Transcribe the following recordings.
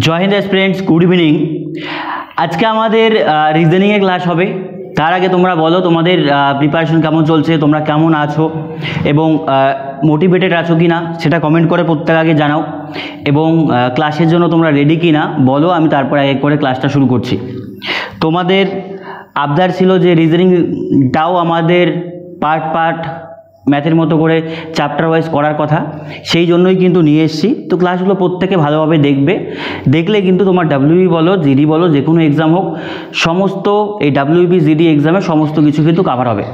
জয় Hind students, good evening. আজকে আমাদের রিজনিংয়ের class হবে। তার আগে তোমরা বলো তোমাদের প্রিপারেশন কেমন চলছে, তোমরা কেমন আছো এবং মোটিভেটেড আছো কি না সেটা কমেন্ট করে প্রত্যেক আগে জানাও, এবং ক্লাসের জন্য তোমরা রেডি কি না বলো, আমি তারপর এক করে ক্লাসটা শুরু করছি। তোমাদের আবদার ছিল যে রিজনিংটাও আমাদের পার্ট ম্যাথের মতো করে চ্যাপ্টার ওয়াইজ করার কথা, সেই জন্যই কিন্তু নিয়ে এসেছি। তো ক্লাসগুলো প্রত্যেকে ভালোভাবে দেখলে কিন্তু তোমার ডাব্লিউবি বলো, জিডি বলো, যে কোনো এক্সাম হোক, সমস্ত এই ডাব্লিউবি জিডি এক্সামে সমস্ত কিছু কিন্তু কভার হবে।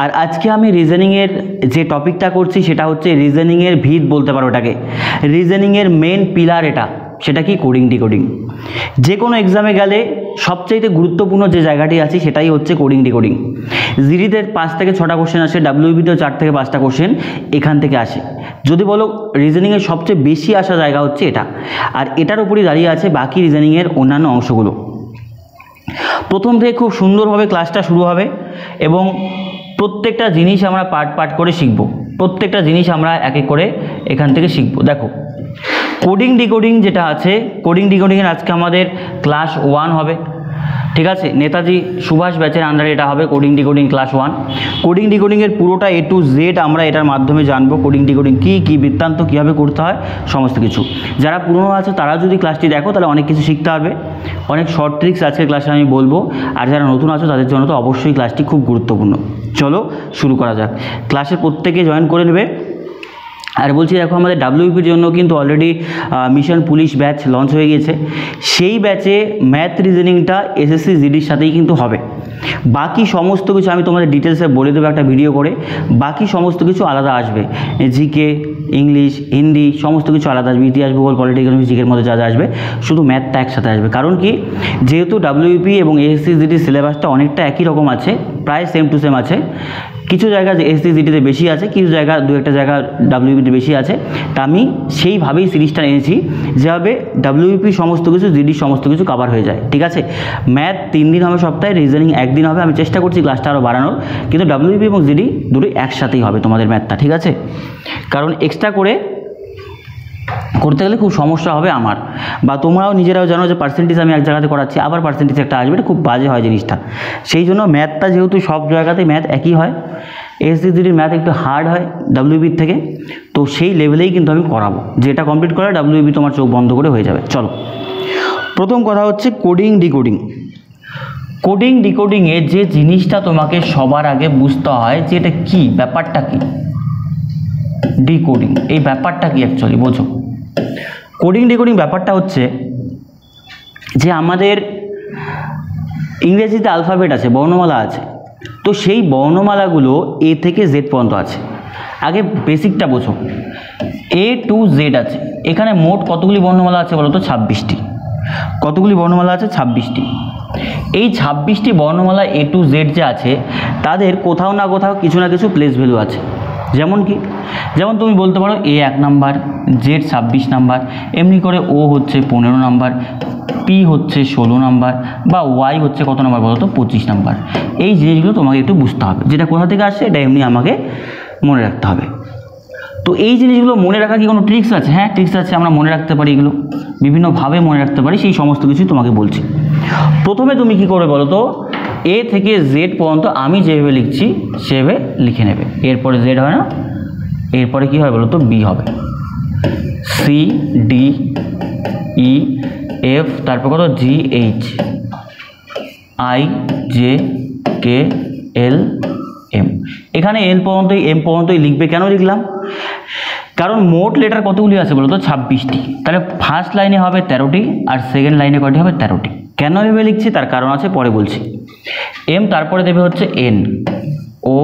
আর আজকে আমি রিজনিংয়ের যে টপিকটা করছি সেটা হচ্ছে রিজনিংয়ের ভিত বলতে পারো এটাকে, রিজনিংয়ের মেন পিলার এটা, সেটা কি কোডিং ডিকোডিং। যে কোনো এক্সামে গেলে সবচাইতে গুরুত্বপূর্ণ যে জায়গাটি আছে সেটাই হচ্ছে কোডিং ডিকোডিং। জিডিতে 5 থেকে 6টা কোশ্চেন আসে, ডাব্লিউবিতেও 4 থেকে 5টা কোশ্চেন এখান থেকে আসে। যদি বলো রিজনিংয়ের সবচেয়ে বেশি আসা জায়গা হচ্ছে এটা, আর এটার উপরই দাঁড়িয়ে আছে বাকি রিজনিংয়ের অন্যান্য অংশগুলো। প্রথম থেকে খুব সুন্দরভাবে ক্লাসটা শুরু হবে এবং প্রত্যেকটা জিনিস আমরা পার্ট করে শিখব, প্রত্যেকটা জিনিস আমরা এক এক করে এখান থেকে শিখব। দেখো কোডিং ডিকোডিং যেটা আছে, কোডিং ডিকোডিংয়ের আজকে আমাদের ক্লাস 1 হবে, ঠিক আছে। নেতাজি সুভাষ ব্যাচের আন্ডারে এটা হবে কোডিং ডিকোডিং ক্লাস 1। কোডিং ডিকোডিংয়ের পুরোটা A to Z আমরা এটার মাধ্যমে জানবো। কোডিং ডিকোডিং কী বৃত্তান্ত কীভাবে করতে হয় সমস্ত কিছু। যারা পুরনো আছে তারা যদি ক্লাসটি দেখো তাহলে অনেক কিছু শিখতে পারবে, অনেক শর্ট ট্রিক্স আজকের ক্লাসে আমি বলবো। আর যারা নতুন আছো তাদের জন্য তো অবশ্যই ক্লাসটি খুব গুরুত্বপূর্ণ। চলো শুরু করা যাক। ক্লাসে প্রত্যেকে জয়েন করে নেবে। আর বলছি দেখো আমাদের ডাব্লিউপির জন্য কিন্তু already mission police batch launch হয়ে গিয়েছে। সেই ব্যাচে ম্যাথ রিজনিংটা এসএসসি জিডির সাথেই কিন্তু হবে। বাকি সমস্ত কিছু আমি তোমাদের ডিটেলসে বলে দেবো একটা ভিডিও করে। বাকি সমস্ত কিছু আলাদা আসবে, জিকে, ইংলিশ, হিন্দি সমস্ত কিছু আলাদা আসবে, ইতিহাস, ভূগোল, পলিটিক্যাল, জিকের মধ্যে যা যা আসবে, শুধু ম্যাথটা একসাথে আসবে। কারণ কি, যেহেতু ডাব্লিউপি এবং এসএসসি জিডির সিলেবাসটা অনেকটা একই রকম আছে, প্রায় সেম টু সেম আছে। কিছু জায়গা এসএসসি জিডিতে বেশি আছে, কিছু জায়গা 2-1টা জায়গা ডাব্লিউবিতে বেশি আছে। তা আমি সেইভাবেই সিরিজটা এনেছি যেভাবে ডাব্লিউপি সমস্ত কিছু, জিডির সমস্ত কিছু কভার হয়ে যায়, ঠিক আছে। ম্যাথ 3 দিন হবে সপ্তাহে, রিজনিং 1 দিন হবে। আমি চেষ্টা করছি ক্লাসটা আরও বাড়ানোর, কিন্তু ডাব্লিউপি এবং জিডি দুটোই একসাথেই হবে তোমাদের ম্যাথটা, ঠিক আছে। কারণ এক্সট্রা করে করতে গেলে খুব সমস্যা হবে আমার, বা তোমরাও নিজেরাও জানো যে পার্সেন্টেজ আমি এক জায়গাতে করাচ্ছি, আবার পার্সেন্টেজ একটা আসবে, এটা খুব বাজে হয় জিনিসটা। সেই জন্য ম্যাথটা যেহেতু সব জায়গাতে ম্যাথ একই হয়, এসএসসি জিডির ম্যাথ একটু হার্ড হয় ডাব্লিউবির থেকে, তো সেই লেভেলেই কিন্তু আমি করাবো। যেটা কমপ্লিট করে ডাব্লিউবি তোমার চোখ বন্ধ করে হয়ে যাবে। চলো, প্রথম কথা হচ্ছে কোডিং ডিকোডিং। কোডিং ডিকোডিংয়ে যে জিনিসটা তোমাকে সবার আগে বুঝতে হয় যে এটা কী, ব্যাপারটা কী ডিকোডিং, এই ব্যাপারটা কি অ্যাকচুয়ালি বোঝো। কোডিং ডিকোডিং ব্যাপারটা হচ্ছে যে আমাদের ইংরেজিতে অ্যালফাবেট আছে, বর্ণমালা আছে, তো সেই বর্ণমালাগুলো A থেকে Z পর্যন্ত আছে। আগে বেসিকটা বোঝো, A to Z আছে। এখানে মোট কতগুলি বর্ণমালা আছে বলো তো? 26টি। কতগুলি বর্ণমালা আছে? 26টি। এই 26টি বর্ণমালা A to Z যে আছে, তাদের কোথাও না কোথাও কিছু না কিছু প্লেস ভ্যালু আছে। যেমন কি, যেমন তুমি বলতে পারো A 1 নাম্বার, Z 26 নাম্বার, এমনি করে O হচ্ছে 15 নাম্বার, P হচ্ছে 16 নাম্বার, বা Y হচ্ছে কত নাম্বার বলো তো? 25 নাম্বার। এই জিনিসগুলো তোমাকে একটু বুঝতে হবে, যেটা কোথা থেকে আসছে এটা এমনি আমাকে মনে রাখতে হবে। তো এই জিনিসগুলো মনে রাখার কি কোনো ট্রিক্স আছে? হ্যাঁ, ট্রিক্স আছে, আমরা মনে রাখতে পারি, এগুলো বিভিন্নভাবে মনে রাখতে পারি, সেই সমস্ত কিছুই তোমাকে বলছি। প্রথমে তুমি কি করবে বলো তো? A থেকে Z পর্যন্ত আমি যেভাবে লিখছি সেভাবে লিখে নেবে। এরপরে Z হয় না, এরপরে কি হয় বলো তো? B হবে, C D E F, তারপর কত? G H I J K L M। এখানে L পর্যন্তই, M পর্যন্তই লিখবে। কেন লিখলাম? কারণ মোট লেটার কতগুলি আছে বলো তো? 26টি। তাহলে ফার্স্ট লাইনে হবে 13টি, আর সেকেন্ড লাইনে কয়টি হবে? 13টি। কেন এভাবে লিখছি তার কারণ আছে, পরে বলছি। M তারপরে দেবে হচ্ছে N O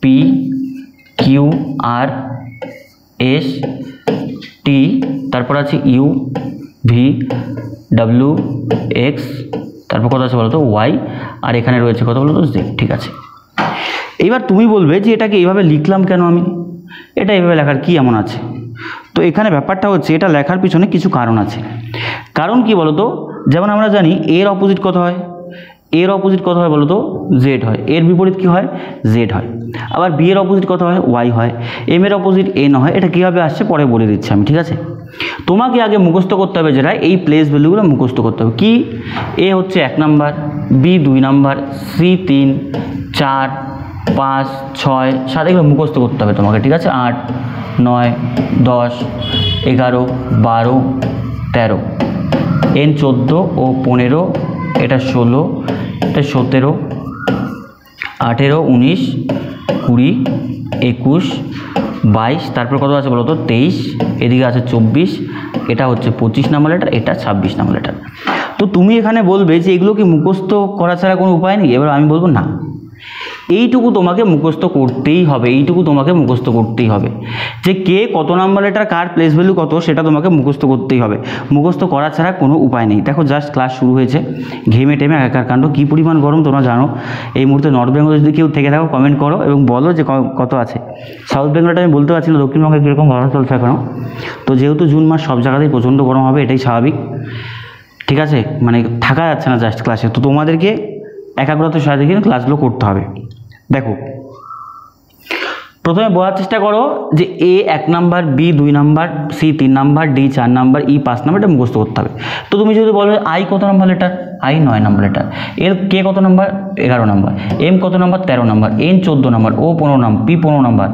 P Q R S T, তারপর আছে U V W X, তারপর কত আছে বলো তো? Y, আর এখানে রয়েছে কত বলো তো? Z, ঠিক আছে। এইবার তুমি বলবে যে এটাকে এইভাবে লিখলাম কেন আমি, এটা এইভাবে লেখার কি এমন আছে? তো এখানে ব্যাপারটা হচ্ছে এটা লেখার পিছনে কিছু কারণ আছে। কারণ কি বলো তো? যেমন আমরা জানি এর অপোজিট কত হয়? এর অপোজিট কত হয় বলো তো? জেড হয়। এর বিপরীত কি হয়? জেড হয়। আবার বি এর অপোজিট কত হয়, ওয়াই হয়। এম এর অপোজিট এন হয়। এটা কীভাবে আসছে পরে বলে দিচ্ছি আমি, ঠিক আছে। তোমাকে আগে মুখস্থ করতে হবে যেটা, এই প্লেস ভ্যালুগুলো মুখস্থ করতে হবে। কি, এ হচ্ছে 1 নাম্বার, বি 2 নাম্বার, সি 3, 4, 5, 6, 7 এগুলো মুখস্থ করতে হবে তোমাকে, ঠিক আছে। 8, 9, 10, 11, 12, 13, এন 14 ও 15, এটা 16, এটা 17, 18, 19, 20, 21, 22, তারপর কত আছে বলো তো 23, এদিকে আছে 24, এটা হচ্ছে 25 নাম্বার লেটার, এটা 26 নাম্বার লেটার। তো তুমি এখানে বলবে যে এগুলো কি মুখস্থ করা ছাড়া কোনো উপায় নেই? এবার আমি বলবো না, এইটুকু তোমাকে মুখস্থ করতেই হবে, এইটুকু তোমাকে মুখস্থ করতেই হবে যে কে কত number letter, car place value কত, সেটা তোমাকে মুখস্থ করতেই হবে। মুখস্থ করা ছাড়া কোনো উপায় নেই। দেখো জাস্ট ক্লাস শুরু হয়েছে, ঘেমে টেমে একাকার কাণ্ড, কী পরিমাণ গরম তোমরা জানো। এই মুহূর্তে নর্থ বেঙ্গলে যদি কেউ থেকে থাকো কমেন্ট করো এবং বলো যে কত আছে। সাউথ বেঙ্গলটা আমি বলতে পারছি না দক্ষিণবঙ্গে কীরকম গরম চলছে এখনও। তো যেহেতু জুন মাস সব জায়গাতেই প্রচণ্ড গরম হবে, এটাই স্বাভাবিক, ঠিক আছে। মানে থাকা যাচ্ছে না জাস্ট ক্লাসে। তো তোমাদেরকে একাগ্রতার সাথে কিন্তু ক্লাসগুলো করতে হবে। দেখো প্রথমে বোঝার চেষ্টা করো যে A 1 number, B 2 number, C 3 number, D 4 number, E 5 number, এটা মুখস্থ করতে হবে। তো তুমি যদি বলো আই কত number letter, I 9 number letter, এর কে কত নাম্বার, 11 নাম্বার, এম কত number, 13 number, N 14 number, O 15 number, P 15 number,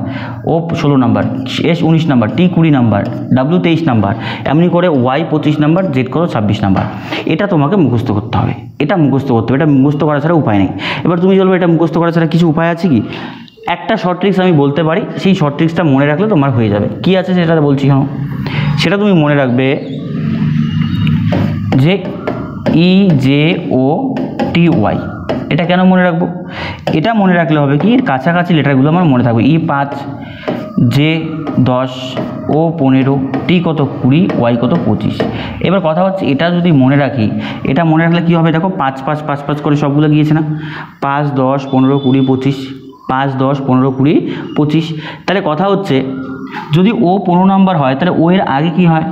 ও 16 নাম্বার, এস 19 নাম্বার, টি 20 নাম্বার, ডাব্লিউ 23 নাম্বার, এমনি করে ওয়াই 25 নাম্বার, জেড কত 26 নাম্বার। এটা তোমাকে মুখস্থ করতে হবে, এটা মুখস্থ করতে হবে, এটা মুখস্থ করা ছাড়া উপায় নেই। এবার তুমি বলবে এটা মুখস্থ করা ছাড়া কিছু উপায় আছে কি? একটা শর্ট ট্রিক্স আমি বলতে পারি, সেই শর্ট ট্রিক্সটা মনে রাখলে তোমার হয়ে যাবে। কি আছে সেটা বলছি কেন, সেটা তুমি মনে রাখবে যে ই জে ও টি ওয়াই, এটা কেন মনে রাখবো? এটা মনে রাখলে হবে কি, এর কাছাকাছি লেটারগুলো আমার মনে থাকবে। ই 5, জে 10, ও 15, টি কত 20, ওয়াই কত 25। এবার কথা হচ্ছে এটা যদি মনে রাখি, এটা মনে রাখলে কী হবে দেখো, 5 5 5 5 করে সবগুলো গিয়েছে না, 5 10 15 20 25, 5 10 15 20 25। তাহলে কথা হচ্ছে যদি ও 15 নাম্বার হয় তাহলে ও এর আগে কি হয়,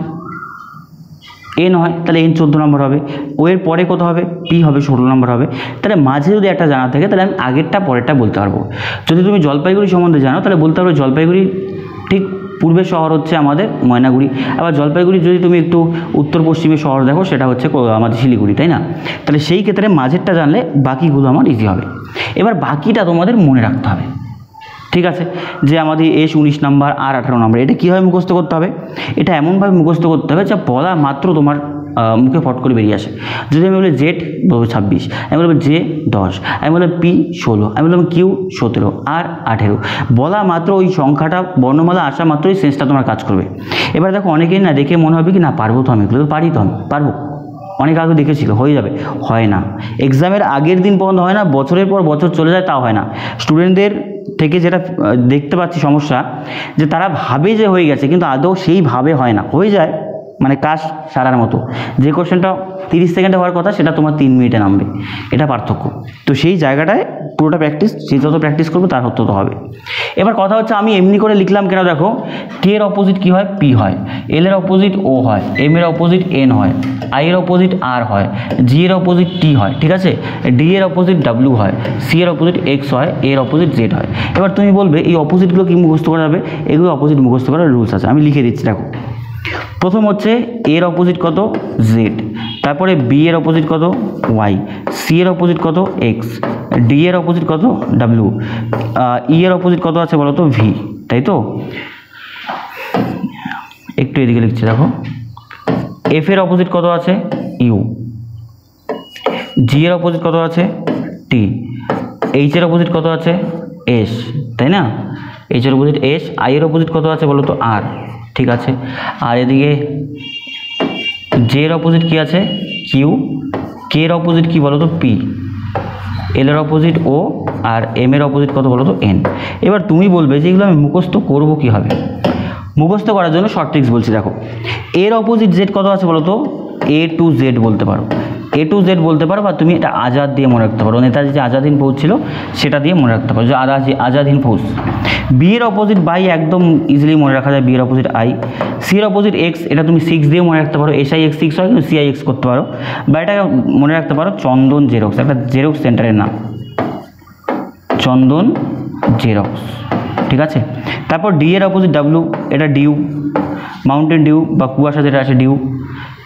এন হয়, তাহলে এন 14 নম্বর হবে। ও এর পরে কত হবে, পি হবে 16 নম্বর হবে। তাহলে মাঝে যদি একটা জানা থাকে তাহলে আমি আগেরটা পরেরটা বলতে পারবো। যদি তুমি জলপাইগুড়ি সম্বন্ধে জানো তাহলে বলতে পারবে জলপাইগুড়ি ঠিক পূর্বের শহর হচ্ছে আমাদের ময়নাগুড়ি। আবার জলপাইগুড়ি যদি তুমি একটু উত্তর পশ্চিমের শহর দেখো সেটা হচ্ছে আমাদের শিলিগুড়ি, তাই না? তাহলে সেই ক্ষেত্রে মাঝেরটা জানলে বাকিগুলো আমার ইজি হবে। এবার বাকিটা তোমাদের মনে রাখতে হবে, ঠিক আছে? যে আমাদের এস 19 নাম্বার আর 18 নাম্বার, এটা কীভাবে মুখস্থ করতে হবে? এটা এমনভাবে মুখস্থ করতে হবে যা বলা মাত্র তোমার মুখে ফট করে বেরিয়ে আসে। যদি আমি বলি জেড বলবো 26, আমি বলবো জে 10, আমি বললাম পি 16, আমি বললাম কিউ 17, আর 18। বলা মাত্র ওই সংখ্যাটা বর্ণমালা আসা মাত্রই সেন্সটা তোমার কাজ করবে। এবার দেখো অনেকেই না দেখে মনে হবে কি না পারবো তো, আমি এগুলো তো পারি, তো আমি পারবো, অনেক আগে দেখেছিল হয়ে যাবে, হয় না। এক্সামের আগের দিন পর্যন্ত হয় না, বছরের পর বছর চলে যায় তাও হয় না। স্টুডেন্টদের থেকে যেটা দেখতে পাচ্ছি সমস্যা, যে তারা ভাবে যে হয়ে গেছে কিন্তু আদৌ সেইভাবে হয় না, হয়ে যায় মানে কাজ সারার মতো। যে কোশ্চেনটা 30 সেকেন্ডে হওয়ার কথা সেটা তোমার 3 মিনিটে নামবে, এটা পার্থক্য। তো সেই জায়গাটায় পুরোটা প্র্যাকটিস, যে যত প্র্যাকটিস করবো তার তত হবে। এবার কথা হচ্ছে আমি এমনি করে লিখলাম কেন, দেখো কে এর অপোজিট কী হয়, পি হয়, এল এর অপোজিট ও হয়, এম এর অপোজিট এন হয়, আই এর অপোজিট আর হয়, জি এর অপোজিট টি হয়, ঠিক আছে, ডি এর অপোজিট ডাব্লিউ হয়, সি এর অপোজিট এক্স হয়, এর অপোজিট জেড হয়। এবার তুমি বলবে এই অপোজিটগুলো কি মুখস্থ করা যাবে? এগুলো অপোজিট মুখস্থ করার রুলস আছে, আমি লিখে দিচ্ছি। দেখো প্রথম হচ্ছে এর অপোজিট কত, জেড, তারপরে বি এর অপোজিট কত, ওয়াই, সি এর অপোজিট কত, এক্স, ডি এর অপোজিট কত, ডাব্লিউ, ই এর অপোজিট কত আছে বলো তো, ভি, তাই তো? একটু এদিকে লিখছি, দেখো এফ এর অপোজিট কত আছে, ইউ, জি এর অপোজিট কত আছে, টি, এইচ এর অপোজিট কত আছে, এস, তাই না? এইচ এর অপোজিট এস, আই এর অপোজিট কত আছে বলো তো, আর, ঠিক আছে। আর এদিকে জে এর অপোজিট কি আছে, কিউ, কে এর অপোজিট কি বলো তো, পি, এল এর অপোজিট ও, আর এম এর অপোজিট কত বলো তো, এন। এবার তুমি বলবে যে এগুলো আমি মুখস্থ করবো কীভাবে? মুখস্থ করার জন্য শর্ট ট্রিক্স বলছি। দেখো এর অপোজিট জেড কত আছে বলো তো, এ টু জেড বলতে পারো, এ টু জেড বলতে পারো, বা তুমি এটা আজাদ দিয়ে মনে রাখতে পারো, নেতাজি যে আজাদ হিন্দ ফৌজ ছিল সেটা দিয়ে মনে রাখতে পারো, যে আজাদ হিন্দ ফৌজ। বি এর অপোজিট বাই একদম ইজিলি মনে রাখা যায়, বি এর অপোজিট আই। সি এর অপোজিট এক্স, এটা তুমি 6 দিয়ে মনে রাখতে পারো, এস আই এক্স 6 হয় কিন্তু সি আই এক্স করতে পারো, বা এটাকে মনে রাখতে পারো চন্দন জেরক্স, একটা জেরক্স সেন্টারের নাম, চন্দন জেরক্স, ঠিক আছে। তারপর ডি এর অপোজিট ডাব্লিউ, এটা ডিউ, মাউন্টেন ডিউ বা কুয়াশা যেটা আছে ডিউ।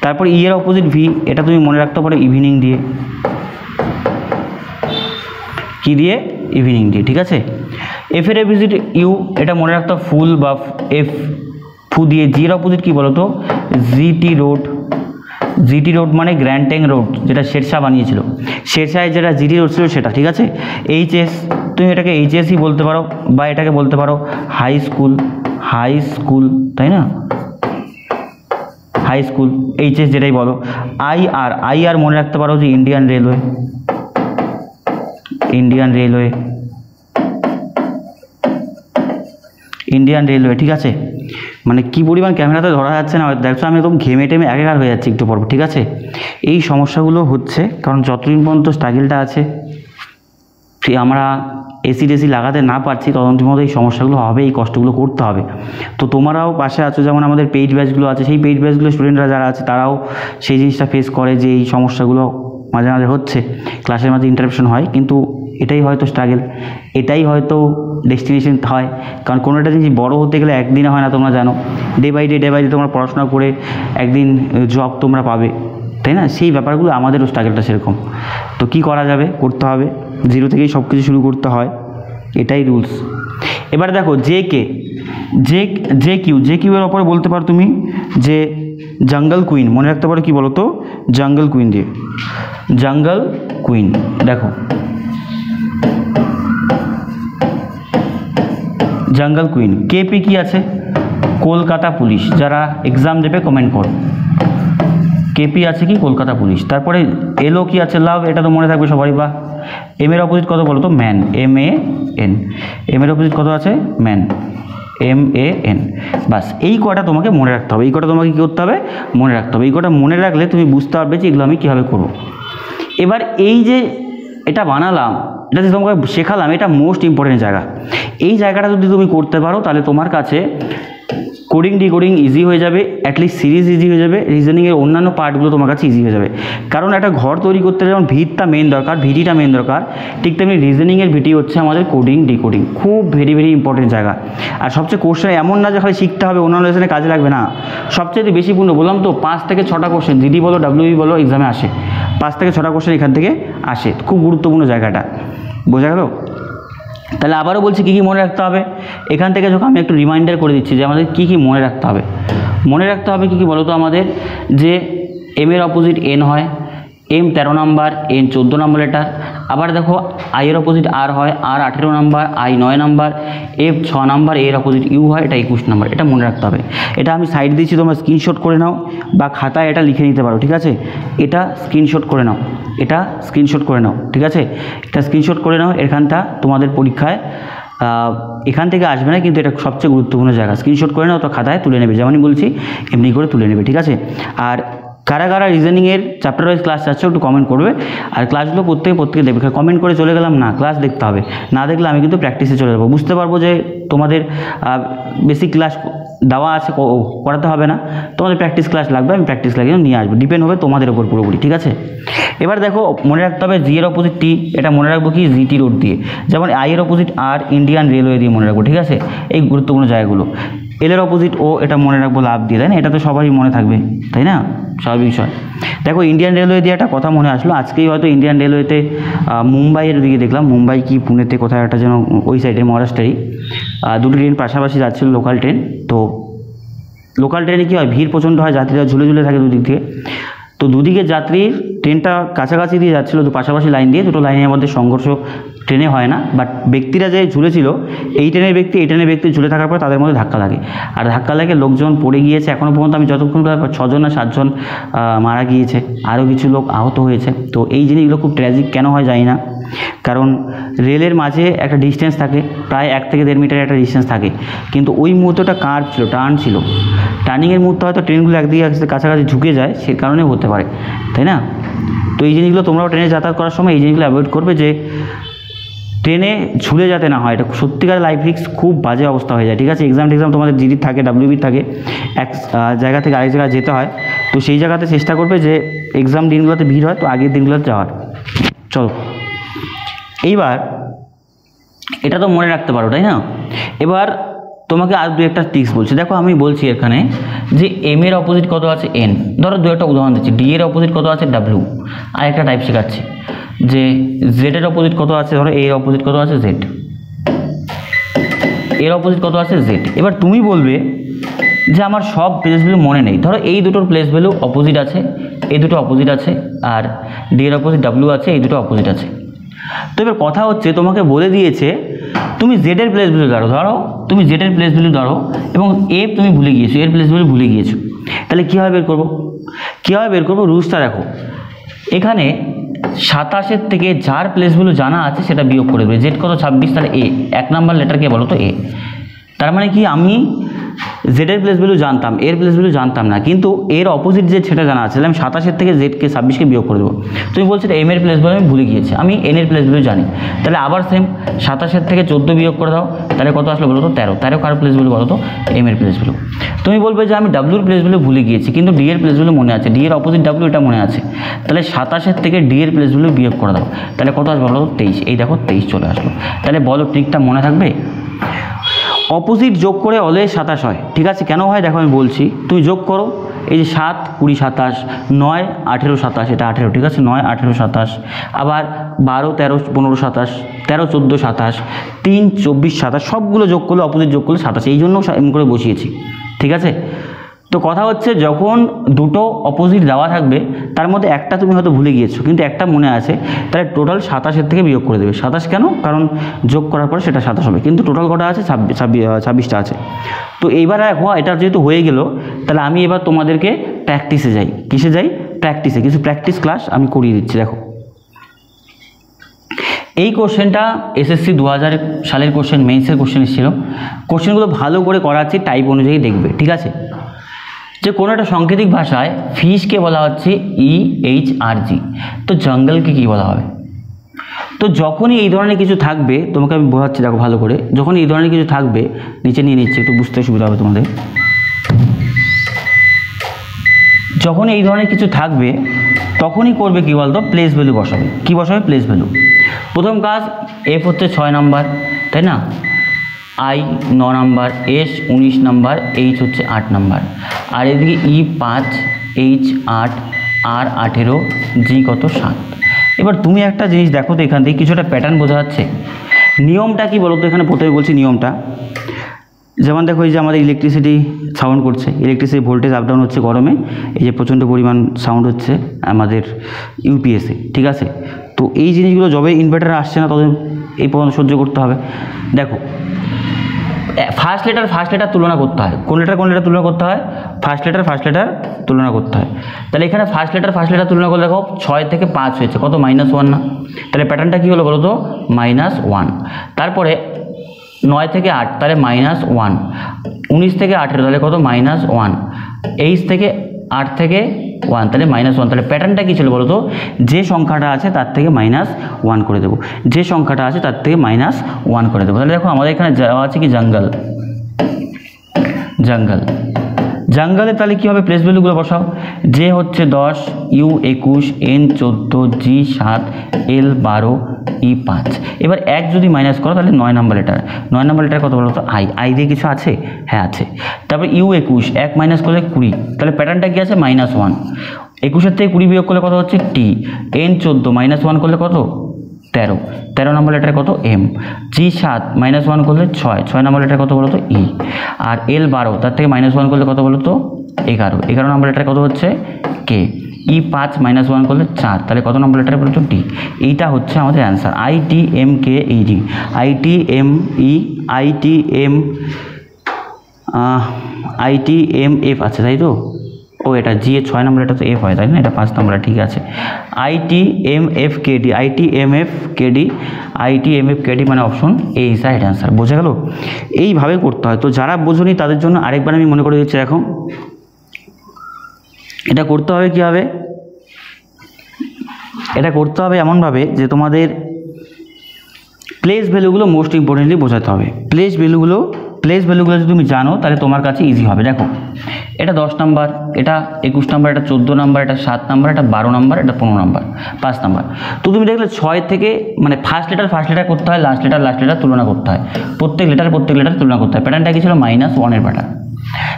তারপর ই এর অপোজিট ভি, এটা তুমি মনে রাখতে পারো ইভিনিং দিয়ে, কি দিয়ে, ইভিনিং দিয়ে, ঠিক আছে। এফ এর অপোজিট ইউ, এটা মনে রাখতে ফুল বা এফ ফু দিয়ে। জি এর অপোজিট কী বলো তো, জিটি রোড, জিটি রোড মানে গ্র্যান্ড ট্যাঙ্ক রোড, যেটা শেরশাহ বানিয়েছিল, শেরশাহের যেটা জিটি রোড ছিল সেটা, ঠিক আছে। এইচএস, তুমি এটাকে এইচএসই বলতে পারো বা এটাকে বলতে পারো হাই স্কুল, হাই স্কুল, তাই না, হাই স্কুল, এইচএস যেটাই বলো। আইআর, আইআর মনে রাখতে পারো যে Indian railway, Indian railway, Indian railway, ঠিক আছে। মানে কি পরিমাণ ক্যামেরাতে ধরা যাচ্ছে না, দেখছো আমি একদম ঘেমে টেমে একাকার হয়ে যাচ্ছি একটু পর, ঠিক আছে। এই সমস্যাগুলো হচ্ছে কারণ যতদিন পর্যন্ত স্ট্রাগলটা আছে, আমরা এসি টেসি লাগাতে না পারছি, ততদিন মতো এই সমস্যাগুলো হবে, এই কষ্টগুলো করতে হবে। তো তোমরাও পাশে আছো, যেমন আমাদের পেইড ব্যাচগুলো আছে, সেই পেইড ব্যাচগুলো স্টুডেন্টরা যারা আছে তারাও সেই জিনিসটা ফেস করে যে এই সমস্যাগুলো মাঝে মাঝে হচ্ছে, ক্লাসের মাঝে ইন্টারাপশন হয়, কিন্তু এটাই হয়তো স্ট্রাগল, এটাই হয়তো ডেস্টিনেশন হয়। কারণ কোনো একটা জিনিস বড়ো হতে গেলে একদিনে হয় না, তোমরা জানো, ডে বাই ডে তোমরা পড়াশোনা করে একদিন জব তোমরা পাবে, তাই না। সেই ব্যাপারগুলো আমাদেরও স্ট্রাগলটা সেরকম। তো কি করা যাবে, করতে হবে, জিরো থেকেই সব কিছু শুরু করতে হয়, এটাই রুলস। এবার দেখো J K, J Q, J Q এর ওপরে বলতে পারো তুমি যে জঙ্গল কুইন, মনে রাখতে পারো কি বলো তো, জঙ্গল কুইন দিয়ে, জঙ্গল কুইন। দেখো জঙ্গল কুইন। কেপি কি আছে, কলকাতা পুলিশ, যারা এক্সাম দেবে কমেন্ট করো, কেপি আছে কি, কলকাতা পুলিশ। তারপরে এলও কি আছে, লাভ, এটা তো মনে থাকবে সবারই। বা এম এর অপোজিট কত বলো তো, man, M A N, M এর অপোজিট কত আছে, ম্যান, এম এ এন। বাস এই কটা তোমাকে মনে রাখতে হবে, এই কটা তোমাকে কী করতে হবে, মনে রাখতে হবে। এই কটা মনে রাখলে তুমি বুঝতে পারবে যে এগুলো আমি কীভাবে করবো। এবার এই যে এটা বানালাম, এটা যে তোমাকে শেখালাম, এটা মোস্ট ইম্পর্টেন্ট জায়গা। এই জায়গাটা যদি তুমি করতে পারো তাহলে তোমার কাছে কোডিং ডিকোডিং ইজি হয়ে যাবে, অ্যাটলিস্ট সিরিজ ইজি হয়ে যাবে, রিজনিংয়ের অন্যান্য পার্টগুলো তোমার কাছে ইজি হয়ে যাবে। কারণ একটা ঘর তৈরি করতে যেমন ভিতটা মেন দরকার, ভিটিটা মেন দরকার, ঠিক তেমনি রিজনিংয়ের ভিটি হচ্ছে আমাদের কোডিং ডিকোডিং, খুব ভেরি ভেরি ইম্পর্টেন্ট জায়গা। আর সবচেয়ে কোশ্চেন এমন না যে খালি শিখতে হবে, অন্যান্য লেসনে কাজে লাগবে না, সবচেয়ে বেশি পূর্ণ বললাম তো 5 থেকে 6টা কোশ্চেন, জিডি বলো ডাব্লিউবি বলো এক্সামে আসে, 5 থেকে 6টা কোশ্চেন এখান থেকে আসে, খুব গুরুত্বপূর্ণ জায়গাটা, বোঝা গেল। তাহলে আবারও বলছি কী কী মনে রাখতে হবে, এখান থেকে যখন আমি একটু রিমাইন্ডার করে দিচ্ছি যে আমাদের কী কী মনে রাখতে হবে। মনে রাখতে হবে কী কী বলো তো আমাদের, যে এম এর অপোজিট এন হয়, এম 13 নাম্বার, এন 14 নম্বর লেটার। আবার দেখো আই এর অপোজিট আর হয়, আর 18 number, I 9 number, F 6 number, এর অপোজিট ইউ হয়, এটা 21 নাম্বার। এটা মনে রাখতে হবে, এটা আমি সাইড দিচ্ছি, তোমরা স্ক্রিনশট করে নাও বা খাতায় এটা লিখে নিতে পারো, ঠিক আছে। এটা স্ক্রিনশট করে নাও, এটা স্ক্রিনশট করে নাও, ঠিক আছে, এটা স্ক্রিনশট করে নাও। এখানটা তোমাদের পরীক্ষায় এখান থেকে আসবে না, কিন্তু এটা সবচেয়ে গুরুত্বপূর্ণ জায়গা, স্ক্রিনশট করে নাও, তো খাতায় তুলে নেবে, যেমনই বলছি এমনি করে তুলে নেবে, ঠিক আছে। আর কারা কারা রিজনিংয়ের চ্যাপ্টার ওয়াইজ ক্লাস চাচ্ছ একটু কমেন্ট করবে, আর ক্লাসগুলো প্রত্যেকে দেবে। কমেন্ট করে চলে গেলাম না, ক্লাস দেখতে হবে, না দেখলে আমি কিন্তু প্র্যাকটিসে চলে যাবো, বুঝতে পারবো যে তোমাদের বেসিক ক্লাস দেওয়া আছে, করাতে হবে না, তোমাদের প্র্যাকটিস ক্লাস লাগবে, আমি প্র্যাকটিস লাগিয়ে নিয়ে আসবো, ডিপেন্ড হবে তোমাদের ওপর পুরোপুরি, ঠিক আছে। এবার দেখো মনে রাখতে হবে জি এর অপোজিট টি, এটা মনে রাখবো কি, জিটি রোড দিয়ে, যেমন আই এর অপোজিট আর, ইন্ডিয়ান রেলওয়ে দিয়ে মনে রাখবো, ঠিক আছে, এই গুরুত্বপূর্ণ জায়গাগুলো। এল এর অপোজিট ও, এটা মনে রাখবো লাভ দিয়ে, তাই না, এটা তো সবারই মনে থাকবে, তাই না, স্বাভাবিক বিষয়। দেখো ইন্ডিয়ান রেলওয়ে দিয়ে একটা কথা মনে আসলো, আজকেই হয়তো ইন্ডিয়ান রেলওয়েতে মুম্বাইয়ের দিকে দেখলাম, মুম্বাই কি পুনেতে কোথায় একটা যেন ওই সাইডে মহারাষ্ট্রেরই, দুটো ট্রেন পাশাপাশি যাচ্ছিলো, লোকাল ট্রেন। তো লোকাল ট্রেনে কী হয়, ভিড় প্রচণ্ড হয়, যাত্রীরা ঝুলে ঝুলে থাকে দুদিক থেকে। তো দুদিকে যাত্রীর ট্রেনটা কাছাকাছি দিয়ে যাচ্ছিলো, তো পাশাপাশি লাইন দিয়ে, দুটো লাইনের মধ্যে সংঘর্ষ ট্রেনে হয় না, বাট ব্যক্তিরা যে ঝুলেছিল, এই ট্রেনের ব্যক্তি এই ট্রেনের ব্যক্তি ঝুলে থাকার পর তাদের মধ্যে ধাক্কা লাগে, আর ধাক্কা লাগে লোকজন পড়ে গিয়েছে, এখনও পর্যন্ত আমি যতক্ষণ 6জন না 7জন মারা গিয়েছে, আরও কিছু লোক আহত হয়েছে। তো এই জিনিসগুলো খুব ট্র্যাজিক কেন হয় জানি না, কারণ রেলের মাঝে একটা ডিস্টেন্স থাকে, প্রায় 1 থেকে 1.5 মিটার একটা ডিস্টেন্স থাকে, কিন্তু ওই মুহূর্তটা কার্ভ ছিল, টার্ন ছিল, টার্নিংয়ের মুহূর্তে হয়তো ট্রেনগুলো একদিকে কাছাকাছি ঝুঁকে যায়, সে কারণে হতে পারে, তাই না। তো এই জিনিসগুলো তোমরাও ট্রেনে যাতায়াত করার সময় এই জিনিসগুলো অ্যাভয়েড করবে, যে ট্রেনে ঝুলে যাতে না হয়, এটা সত্যিকার লাইফ রিস্ক, খুব বাজে অবস্থা হয়ে যায়, ঠিক আছে। এক্সাম তোমাদের জিডি থাকে, ডাব্লিউবি থাকে, এক জায়গা থেকে আরেক জায়গায় যেতে হয়, তো সেই জায়গাতে চেষ্টা করবে যে এক্সাম দিনগুলোতে ভিড় হয়, তো আগের দিনগুলোতে যাওয়ার। চলো এইবার এটা তো মনে রাখতে পারো, তাই না? এবার তোমাকে আর দু একটা ট্রিক্স বলছি। দেখো আমি বলছি এখানে যে এম এর অপোজিট কত আছে এন, ধরো দু একটা উদাহরণ দিচ্ছি। ডি এর অপোজিট কত আছে ডাব্লিউ, আর একটা টাইপ শেখাচ্ছি যে জেড এর অপোজিট কত আছে, ধরো এর অপোজিট কত আছে জেড, এর অপোজিট কত আছে জেড। এবার তুমি বলবে যে আমার সব প্লেস ভ্যালু মনে নেই, ধরো এই দুটোর প্লেস ভ্যালু অপোজিট আছে, এই দুটো অপোজিট আছে, আর ডি এর অপোজিট ডাব্লিউ আছে, এই দুটো অপোজিট আছে। তো এবার কথা হচ্ছে তোমাকে বলে দিয়েছে তুমি জেড এর প্লেস ভ্যালু ধরো তুমি জেড এর প্লেস ভ্যালু ধরো এবং এফ তুমি ভুলে গিয়েছো, এর প্লেস ভ্যালু ভুলে গিয়েছো। তাহলে কীভাবে বের করবো? কীভাবে বের করবো? রুলসটা দেখো, এখানে 27-এর থেকে যার প্লেস ভ্যালু জানা আছে সেটা বিয়োগ করে দেবে। জেড কত 26, তাহলে এ, 1 নাম্বার লেটারকে বলো তো এ। তার মানে কি আমি জেডের প্লেস ভ্যালু জানতাম, এর প্লেস ভ্যালু জানতাম না, কিন্তু এর অপোজিট জেড সেটা জানা আছে, আমি 27-এর থেকে জেডকে 26কে বিয়োগ করে দেবো। তুমি বলছো এম এর প্লেস ভ্যালু আমি ভুলে গিয়েছি, আমি এন এর প্লেস ভ্যালু জানি, তাহলে আবার সেম 27-এর থেকে 14 বিয়োগ করে দাও, তাহলে কত আসলো বলো তো 13। 13 কার প্লেস ভ্যালু বলো তো? এম এর প্লেস ভ্যালু। তুমি বলবে যে আমি ডাব্লিউর প্লেস ভ্যালু ভুলে গিয়েছি, কিন্তু ডি এর প্লেস ভ্যালু মনে আছে, ডি এর অপোজিট ডাব্লিউ এটা মনে আছে, তাহলে 27-এর থেকে ডি এর প্লেস ভ্যালু বিয়োগ করে দাও, তাহলে কত আসবে বলো তো 23। এই দেখো 23 চলে আসলো। তাহলে বলো ট্রিকটা মনে থাকবে? অপোজিট যোগ করে অলওয়েজ 27 হয়, ঠিক আছে? কেন হয় দেখো আমি বলছি, তুমি যোগ করো, এই যে 7, 20, 27, 9, 18, 27, এটা 18, ঠিক আছে? 9, 18, 27, আবার 12, 13, 15, 27, 13, 14, 27, 3, 24, 27, সবগুলো যোগ করলে অপোজিট যোগ করলে 27, এই জন্য এমন করে বসিয়েছি, ঠিক আছে? তো কথা হচ্ছে যখন দুটো অপোজিট দেওয়া থাকবে তার মধ্যে একটা তুমি হয়তো ভুলে গিয়েছো কিন্তু একটা মনে আছে, তাহলে টোটাল 27-এর থেকে বিয়োগ করে দেবে। 27 কেন? কারণ যোগ করার পরে সেটা 27 হবে, কিন্তু টোটাল কটা আছে? 26টা আছে। তো এইবার দেখো এটা যেহেতু হয়ে গেল, তাহলে আমি এবার তোমাদেরকে প্র্যাকটিসে যাই। কিসে যাই? প্র্যাকটিসে। কিছু প্র্যাকটিস ক্লাস আমি করিয়ে দিচ্ছি। দেখো এই কোশ্চেনটা এসএসসি 2000 সালের কোশ্চেন, মেইন্সের কোশ্চেন এসেছিল। কোশ্চেনগুলো ভালো করে করাচ্ছি, টাইপ অনুযায়ী দেখবে, ঠিক আছে? যে কোনো একটা সাংকেতিক ভাষায় ফিশকে বলা হচ্ছে EHRG, তো জঙ্গলকে কী বলা হবে? তো যখনই এই ধরনের কিছু থাকবে, তোমাকে আমি বোঝাচ্ছি দেখো ভালো করে, যখনই এই ধরনের কিছু থাকবে, নিচে নিয়ে নিচ্ছি একটু বুঝতে সুবিধা হবে তোমাদের। যখন এই ধরনের কিছু থাকবে তখনই করবে কি বলতো? প্লেস ভ্যালু বসাবে। কি বসাবে? Place value. প্রথম কাজ, এফ হচ্ছে 6 নাম্বার, তাই না? I 9 number, S 19 number, H হচ্ছে 8 নাম্বার, আর এদিকে ই 5, এইচ 8, আর 18, জি কত 7। এবার তুমি একটা জিনিস দেখো তো, এখান থেকে কিছুটা প্যাটার্ন বোঝা যাচ্ছে। নিয়মটা কি বলো তো? এখানে প্রথমে বলছি নিয়মটা, যেমন দেখো এই যে আমাদের ইলেকট্রিসিটি সাউন্ড করছে, ইলেকট্রিসিটি ভোল্টেজ আপ ডাউন হচ্ছে গরমে, এই যে প্রচণ্ড পরিমাণ সাউন্ড হচ্ছে আমাদের ইউপিএসে, ঠিক আছে? তো এই জিনিসগুলো যবে ইনভার্টারে আসছে না তবে এই পর্যন্ত সহ্য করতে হবে। দেখো ফার্স্ট লেটার তুলনা করতে হয়। কোন লেটার তুলনা করতে হয়? ফার্স্ট লেটার তুলনা করতে হয়। তাহলে এখানে ফার্স্ট লেটার তুলনা করলে দেখো 6 থেকে 5 হয়েছে, কত? -1 না? তাহলে প্যাটার্নটা কী হলো বলো তো? -1। তারপরে 9 থেকে 8, তাহলে -1। 19 থেকে 18, তাহলে কত? -1। 23 থেকে 8 থেকে 1, তাহলে -1। তাহলে প্যাটার্নটা কী ছিল বলো তো? যে সংখ্যাটা আছে তার থেকে -1 করে দেবো, যে সংখ্যাটা আছে তার থেকে -1 করে দেবো। তাহলে দেখো আমাদের এখানে দেওয়া আছে কি? জঙ্গলে তাহলে কী হবে? প্লেস ভ্যালুগুলো বসাও। যে হচ্ছে 10, ইউ 21, এন 14, জি 7, এল 12, ই 5। এবার 1 যদি মাইনাস করো তাহলে 9 নাম্বার লেটার কত বলো তো? আই দিয়ে কিছু আছে? হ্যাঁ আছে। তারপর ইউ 21, 1 মাইনাস করলে 20, তাহলে প্যাটার্নটা কি আছে? -1। 21-এর থেকে 20 বিয়োগ করলে কত হচ্ছে? টি। এন 14, -1 করলে কত? 13 নম্বর লেটার কত? এম। জি 7, -1 করলে 6 নম্বর লেটার কত বলো তো? ই। আর এল 12, তার থেকে -1 করলে কত বলো তো? 11 নম্বর লেটার কত হচ্ছে? কে। ই 5, -1 করলে 4, তাহলে কত নম্বর লেটার বলো তো? ডি। এইটা হচ্ছে আমাদের অ্যান্সার। ITMKED, ITMF আছে, তাই তো? ও এটা জি এর 6 নম্বর, এটা তো এফ হয়, তাই না? এটা 5 নম্বর, ঠিক আছে। ITMFKD মানে option A is right answer. বোঝা গেল? এইভাবে করতে হয়। তো যারা বোঝনি তাদের জন্য আরেকবার আমি মনে করে দিচ্ছি। দেখো এটা করতে হবে কীভাবে? এটা করতে হবে এমনভাবে যে তোমাদের প্লেস ভ্যালুগুলো মোস্ট ইম্পর্টেন্টলি বোঝাতে হবে। প্লেস প্লেস ভ্যালুগুলো যদি তুমি জানো তাহলে তোমার কাছে ইজি হবে। দেখো এটা 10 নাম্বার, এটা 21 নাম্বার, এটা 14 নাম্বার, এটা 7 নাম্বার, এটা 12 নাম্বার, এটা 15 নাম্বার, 5 নাম্বার। তো তুমি দেখলে 6 থেকে মানে ফার্স্ট লেটার করতে হয়, লাস্ট লেটার তুলনা করতে হয়, প্রত্যেক লেটার তুলনা করতে হয়। প্যাটার্নটা কি ছিল? -1 প্যাটার্ন।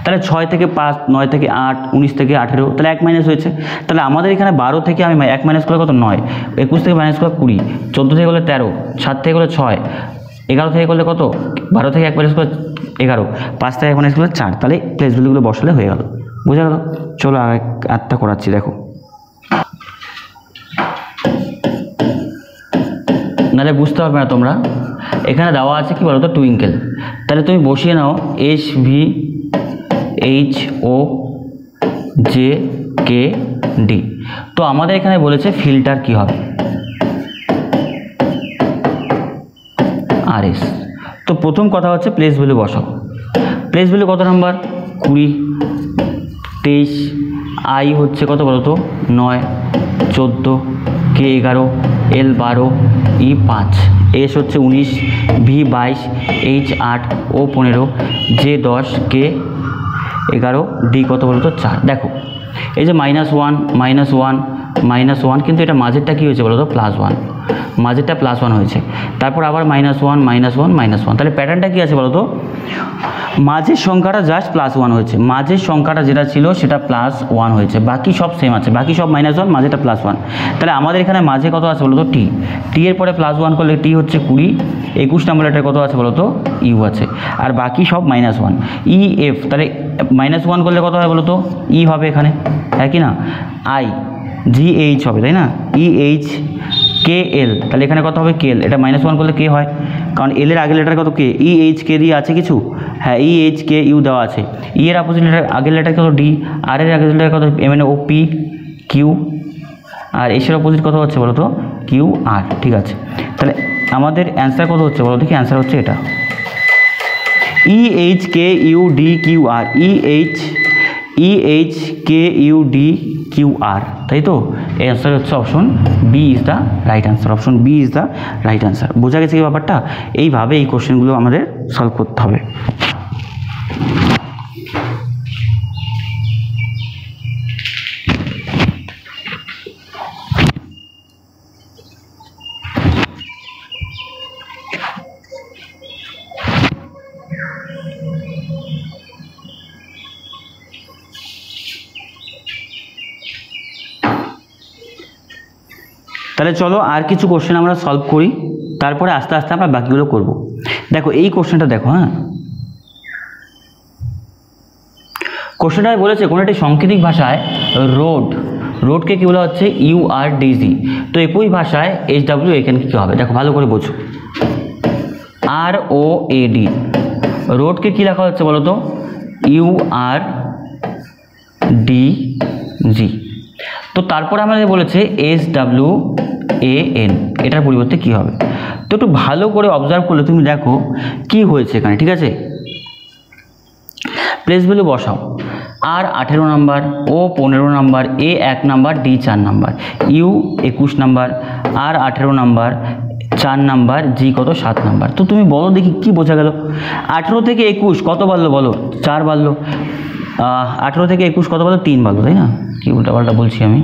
তাহলে 6 থেকে 5, 9 থেকে 8, 19 থেকে 18, তাহলে 1 মাইনাস হয়েছে। তাহলে আমাদের এখানে 12 থেকে আমি 1 মাইনাস করলে কত? 9, 21 থেকে মাইনাস করলে 20, 14 থেকে করলে 13, 7 থেকে করলে 6, 11 থেকে করলে কত? 12 থেকে 1 মাইনাস করলে 11, 5 থেকে 1 মাইনাস করলে 4। তাহলে প্লেস ভ্যালুগুলো বসালে হয়ে গেল। বোঝা গেল? চলো আরেকটা করাচ্ছি। দেখো নাহলে বুঝতে পারবে না তোমরা। এখানে দেওয়া আছে কি বলো তো? টুইঙ্কেল। তাহলে তুমি বসিয়ে নাও SVHOJKD। তো আমাদের এখানে বলেছে ফিল্টার কি হবে? RS। তো প্রথম কথা হচ্ছে প্লেস ভ্যালু বসাও। প্লেস ভ্যালু কত নাম্বার? 20, 23, I হচ্ছে কত বলো তো? 9, 14, K 11, L 12, E 5, S হচ্ছে 19, V 22, H 8, O 15, J 10, K 11, D কত বলো তো? 4। দেখো এই যে -1, -1, কিন্তু এটা মাঝেরটা কি হয়েছে বলো তো? +1, মাঝেরটা +1 হয়েছে। তারপর আবার -1, তাহলে প্যাটার্নটা কি আছে বলো তো? মাঝের সংখ্যাটা জাস্ট +1 হয়েছে, মাঝের সংখ্যাটা যেটা ছিল সেটা +1 হয়েছে, বাকি সব সেম আছে, বাকি সব -1, মাঝেটা +1। তাহলে আমাদের এখানে মাঝে কত আছে বলো তো? টি এর পরে +1 করলে টি হচ্ছে 20, 21 নাম্বার লেটার কত আছে বলো তো? ইউ আছে, আর বাকি সব -1। EF, তাহলে -1 করলে কত হয় বলো তো? ই হবে এখানে, হ্যাঁ কি না? IGH হবে, তাই না? EH KL, তাহলে এখানে কত হবে? KL। এটা -1 করলে কে হয়, কারণ এল এর আগের লেটার কত? কে। EHK দিয়ে আছে কিছু? হ্যাঁ, EHKU দেওয়া আছে। ই এর অপোজিট লেটার আগের লেটার কত? ডি। আর এর আগের লেটার কত? MNOP Q. আর এসের অপোজিট কত হচ্ছে বলো তো? QR। ঠিক আছে, তাহলে আমাদের অ্যান্সার কত হচ্ছে বলো দেখি? অ্যান্সার হচ্ছে এটা EHKUDQR, EHKUDQR, তাই তো? এই অ্যান্সার হচ্ছে option B is the right answer. Option B is the right answer. বোঝা গেছে কি ব্যাপারটা? এইভাবে এই কোশ্চেনগুলো আমাদের সলভ করতে হবে। তাহলে চলো আর কিছু কোশ্চেন আমরা সলভ করি, তারপরে আস্তে আস্তে আমরা বাকিগুলো করব। দেখো এই কোশ্চেনটা দেখো। হ্যাঁ, কোশ্চেনটায় বলেছে কোনো একটি সাংকেতিক ভাষায় রোডকে কী বলা হচ্ছে? URDG। তো একই ভাষায় HWAK কী হবে? দেখো ভালো করে বোঝো। ROAD, রোডকে কী লেখা হচ্ছে বলো তো? URDG। তো তারপরে আমাদের বলেছে SWAN, এটার পরিবর্তে কি হবে? তো একটু ভালো করে অবজার্ভ করলে তুমি দেখো কি হয়েছে এখানে। ঠিক আছে, প্লেস ভ্যালু বসাও। আর 18 number, O 15 number, A 1 number, D 4 number, U 21 number, আর 18 নাম্বার, 4 নাম্বার, জি কত? 7 নাম্বার। তো তুমি বলো দেখি কি বোঝা গেল? 18 থেকে 21 কত বাড়লো বলো? 4 বাড়লো। 18 থেকে 21 কত বাড়লো? 3 বাড়লো, তাই না? কি উল্টাপাল্টা বলছি আমি?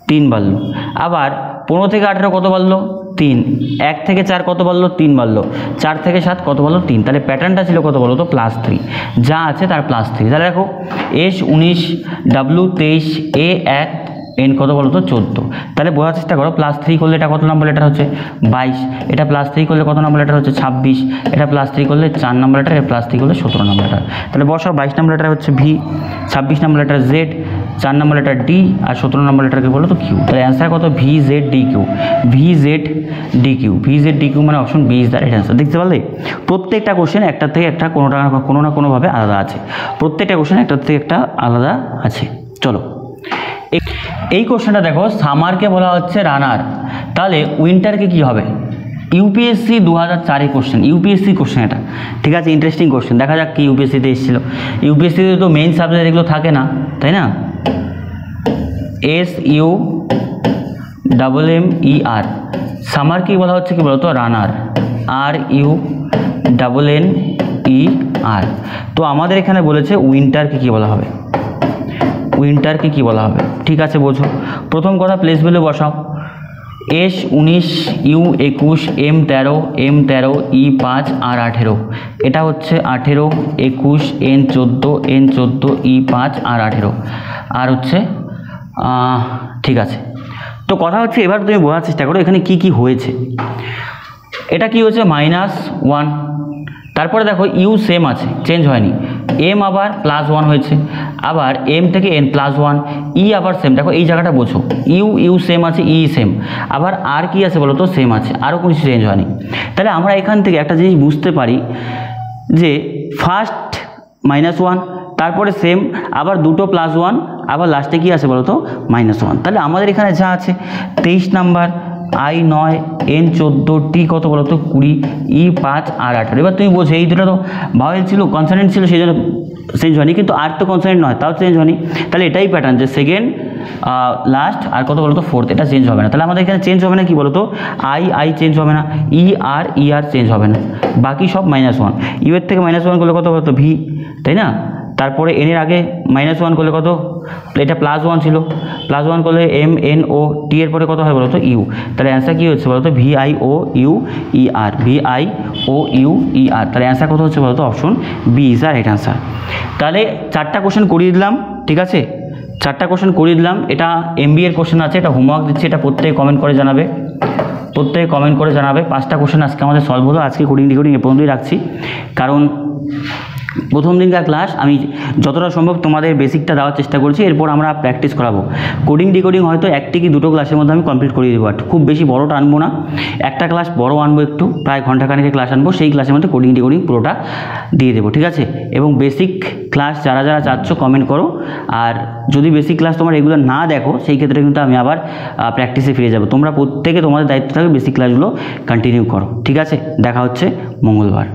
3 বাড়লো। আবার 15 থেকে 18 কত বাড়লো? 3। 1 থেকে 4 কত বাড়লো? 3 বাড়লো। 4 থেকে 7 কত বাড়লো? 3। তাহলে প্যাটার্নটা ছিল কত বলো তো? +3, যা আছে তার +3। তাহলে দেখো S19, W23, A1, N কত বলো তো? 14। তাহলে বোঝার চেষ্টা করো, +3 করলে এটা কত নম্বর লেটার হচ্ছে? 22। এটা +3 করলে কত নম্বর লেটার হচ্ছে? 26। এটা +3 করলে 4 নম্বর লেটার, এটা +3 করলে 17 নম্বর লেটার। তাহলে বসাও 22 নম্বর লেটার হচ্ছে ভি, 26 নম্বর লেটার জেড, 4 নম্বর লেটার ডি, আর 17 নম্বর লেটারকে বলো তো কিউ। তাহলে অ্যান্সার কত? VZDQ। VZDQ মানে option B is the right answer. দেখতে পারলে প্রত্যেকটা কোশ্চেন একটার থেকে একটা কোনো না কোনোভাবে আলাদা আছে। প্রত্যেকটা কোশ্চেন একটার থেকে একটা আলাদা আছে। চলো এই কোশ্চেনটা দেখো, সামারকে বলা হচ্ছে রানার, তাহলে উইন্টারকে কি হবে? ইউপিএসসি 2004 কোশ্চেন, ইউপিএসসি কোশ্চেন এটা। ঠিক আছে, ইন্টারেস্টিং কোশ্চেন। দেখা যাক কি ইউপিএসসিতে এসেছিল। ইউপিএসসিতে তো মেইন সাবজেক্ট এগুলো থাকে না, তাই না? SUMMER, সামার কি বলা হচ্ছে কি বলতো? রানার। RUNNER, ই আর। তো আমাদের এখানে বলেছে উইন্টারকে কী বলা হবে, উইন্টারকে কী বলা হবে, ঠিক আছে বোঝো। প্রথম কথা প্লেস ভ্যালু বসাও, এস 19, ইউ 21, এম 13, এম 13, ই 5 আর 18। এটা হচ্ছে 18, 21, এন 14, এন 14, ই 5 আর 18 আর হচ্ছে ঠিক আছে। তো কথা হচ্ছে এবার তুমি বোঝার চেষ্টা করো এখানে কি কি হয়েছে। এটা কি হচ্ছে -1, তারপরে দেখো ইউ সেম আছে, চেঞ্জ হয়নি, এম আবার +1 হয়েছে, আবার এম থেকে এন +1, ই আবার সেম, দেখো এই জায়গাটা বোঝো, ইউ সেম আছে, ই সেম, আবার আর কি আছে বলো তো, সেম আছে, আরও কোনো কিছু চেঞ্জ হয়নি। তাহলে আমরা এখান থেকে একটা জিনিস বুঝতে পারি যে ফার্স্ট -1, তারপরে সেম, আবার দুটো +1, আবার লাস্টে কি আছে বলো তো, -1। তাহলে আমাদের এখানে যা আছে 23 নাম্বার, আই 9, এন 14, টি কত বলো তো 20, ই 5 আর 18। এবার তুমি বোঝো এই দুটো তো ভাওয়েল ছিল, কনসোনেন্ট ছিল, সেই জন্য চেঞ্জ হয়নি, কিন্তু আর তো কনসোনেন্ট নয়, তাও চেঞ্জ হয়নি। তাহলে এটাই প্যাটার্ন যে সেকেন্ড, লাস্ট আর কত বলো তো ফোর্থ, এটা চেঞ্জ হবে না। তাহলে আমাদের এখানে চেঞ্জ হবে না কি বলো তো, আই চেঞ্জ হবে না, ই আর চেঞ্জ হবে না, বাকি সব -1। ইউ এর থেকে -1 করলে কত বলো তো ভি, তাই না? তারপরে এন এর আগে -1 করলে কত, এটা +1 ছিল, +1 করলে এম এন ও, টি এর পরে কত হয় বলো তো ইউ। তাহলে অ্যান্সার কী হচ্ছে বলো তো, VIOUER, VIOUER। তাহলে অ্যান্সার কত হচ্ছে বলো তো, option B is our right answer. তাহলে 4টা কোশ্চেন করিয়ে দিলাম, ঠিক আছে, 4টা কোশ্চেন করিয়ে দিলাম। এটা MBA এর কোশ্চেন আছে, এটা হোমওয়ার্ক দিচ্ছি, এটা প্রত্যেকে কমেন্ট করে জানাবে, প্রত্যেকে কমেন্ট করে জানাবে। 5টা কোশ্চেন আজকে আমাদের সলভ হলো। আজকে কোডিং ডিকোডিং এ পর্যন্তই রাখছি, কারণ প্রথম দিনকার ক্লাস আমি যতটা সম্ভব তোমাদের বেসিকটা দেওয়ার চেষ্টা করছি, এরপর আমরা প্র্যাকটিস করাবো। কোডিং ডিকোডিং হয়তো 1 কি 2টো ক্লাসের মধ্যে আমি কমপ্লিট করিয়ে দেবো, খুব বেশি বড়টা আনবো না, একটা ক্লাস বড় আনবো, একটু প্রায় ঘন্টাখানেকের ক্লাস আনবো, সেই ক্লাসের মধ্যে কোডিং ডিকোডিং পুরোটা দিয়ে দেবো, ঠিক আছে। এবং বেসিক ক্লাস যারা যারা চাচ্ছ কমেন্ট করো, আর যদি বেসিক ক্লাস তোমরা রেগুলার না দেখো সেই ক্ষেত্রে কিন্তু আমি আবার প্র্যাকটিসে ফিরে যাবো। তোমরা প্রত্যেকে তোমাদের দায়িত্ব থাকবে বেসিক ক্লাসগুলো কন্টিনিউ করো, ঠিক আছে। দেখা হচ্ছে মঙ্গলবার।